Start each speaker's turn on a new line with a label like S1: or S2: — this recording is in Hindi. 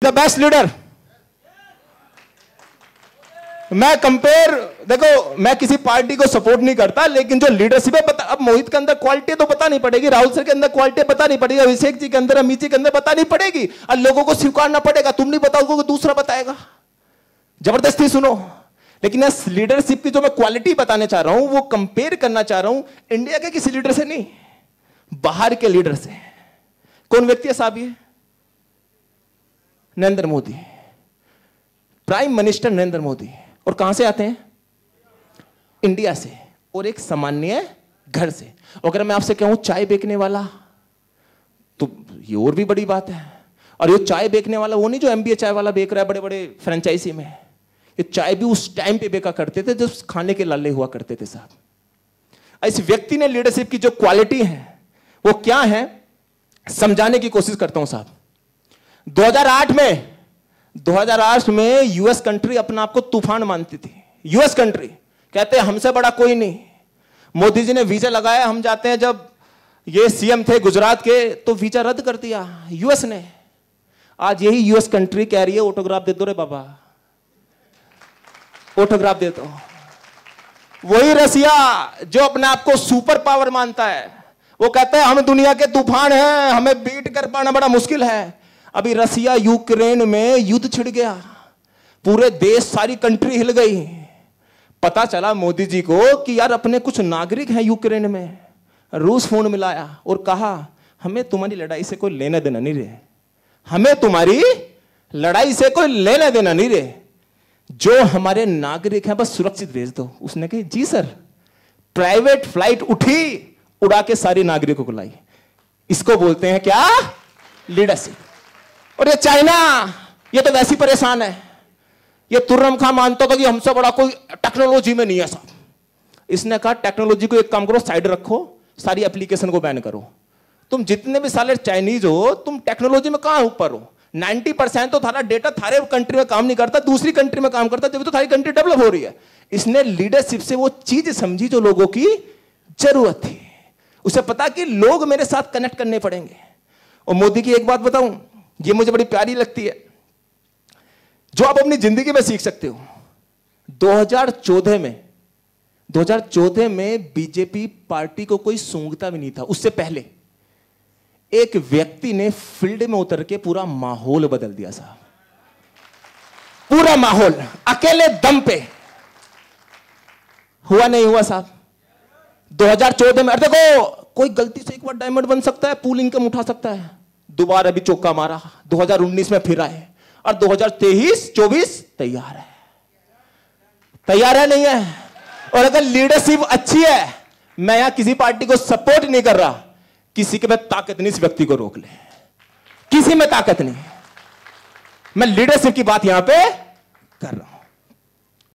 S1: The best leader. मैं कंपेयर, देखो मैं किसी पार्टी को सपोर्ट नहीं करता, लेकिन जो लीडरशिप है अब मोहित के अंदर क्वालिटी तो पता नहीं पड़ेगी, राहुल सर के अंदर क्वालिटी पता नहीं पड़ेगी, अभिषेक जी के अंदर, अमित जी के अंदर पता नहीं पड़ेगी, और लोगों को स्वीकारना पड़ेगा। तुम नहीं बताओगे, दूसरा बताएगा। जबरदस्ती सुनो। लेकिन इस लीडरशिप की जो मैं क्वालिटी बताने चाह रहा हूं, वो कंपेयर करना चाह रहा हूं इंडिया के किसी लीडर से नहीं, बाहर के लीडर से। कौन व्यक्ति है साहब? ये नरेंद्र मोदी, प्राइम मिनिस्टर नरेंद्र मोदी। और कहां से आते हैं? इंडिया से, और एक सामान्य घर से। अगर मैं आपसे कहूं चाय बेचने वाला, तो ये और भी बड़ी बात है। और ये चाय बेचने वाला वो नहीं जो एमबीए चाय वाला बेच रहा है बड़े बड़े फ्रेंचाइजी में। ये चाय भी उस टाइम पे बेचा करते थे जब खाने के लाले हुआ करते थे साहब। इस व्यक्ति ने लीडरशिप की जो क्वालिटी है वो क्या है, समझाने की कोशिश करता हूं साहब। 2008 में यूएस कंट्री अपना आपको तूफान मानती थी। यूएस कंट्री कहते हैं हमसे बड़ा कोई नहीं। मोदी जी ने वीजा लगाया, हम जाते हैं, जब ये सीएम थे गुजरात के, तो वीजा रद्द कर दिया यूएस ने। आज यही यूएस कंट्री कह रही है ऑटोग्राफ दे दो रे बाबा, ऑटोग्राफ दे दो। वही रसिया जो अपने आप को सुपर पावर मानता है, वो कहता है हम दुनिया के तूफान हैं, हमें बीट कर पाना बड़ा मुश्किल है। अभी रसिया यूक्रेन में युद्ध छिड़ गया, पूरे देश, सारी कंट्री हिल गई। पता चला मोदी जी को कि यार अपने कुछ नागरिक हैं यूक्रेन में। रूस फोन मिलाया और कहा हमें तुम्हारी लड़ाई से कोई लेना देना नहीं रहे, हमें तुम्हारी लड़ाई से कोई लेना देना नहीं रहे, जो हमारे नागरिक हैं बस सुरक्षित भेज दो। उसने कही जी सर। प्राइवेट फ्लाइट उठी, उड़ा के सारे नागरिकों को लाई। इसको बोलते हैं क्या? लीडरशिप। और ये चाइना, ये तो वैसी परेशान है। ये तुर्रम खां मानता था कि हमसे बड़ा कोई टेक्नोलॉजी में नहीं है साहब। इसने कहा टेक्नोलॉजी को एक काम करो, साइड रखो, सारी एप्लीकेशन को बैन करो। तुम जितने भी साले चाइनीज हो, तुम टेक्नोलॉजी में कहां ऊपर हो? 90% तो थारा डेटा थारे कंट्री में काम नहीं करता, दूसरी कंट्री में काम करता, जब तो थारी कंट्री डेवलप हो रही है। इसने लीडरशिप से वो चीज समझी जो लोगों की जरूरत थी। उसे पता कि लोग मेरे साथ कनेक्ट करने पड़ेंगे। और मोदी की एक बात बताऊं, ये मुझे बड़ी प्यारी लगती है, जो आप अपनी जिंदगी में सीख सकते हो। 2014 में बीजेपी पार्टी को कोई सूंघता भी नहीं था। उससे पहले एक व्यक्ति ने फील्ड में उतर के पूरा माहौल बदल दिया साहब, पूरा माहौल अकेले दम पे। हुआ नहीं हुआ साहब? 2014 में, अरे देखो कोई गलती से एक बार डायमंड बन सकता है, पूल इनकम उठा सकता है, दोबारा अभी चौका मारा, 2019 में फिर आए, और 2023-24 तैयार है। तैयार है नहीं है? और अगर लीडरशिप अच्छी है, मैं यहां किसी पार्टी को सपोर्ट नहीं कर रहा, किसी के में ताकत नहीं इस व्यक्ति को रोक ले, किसी में ताकत नहीं। मैं लीडरशिप की बात यहां पे कर रहा हूं।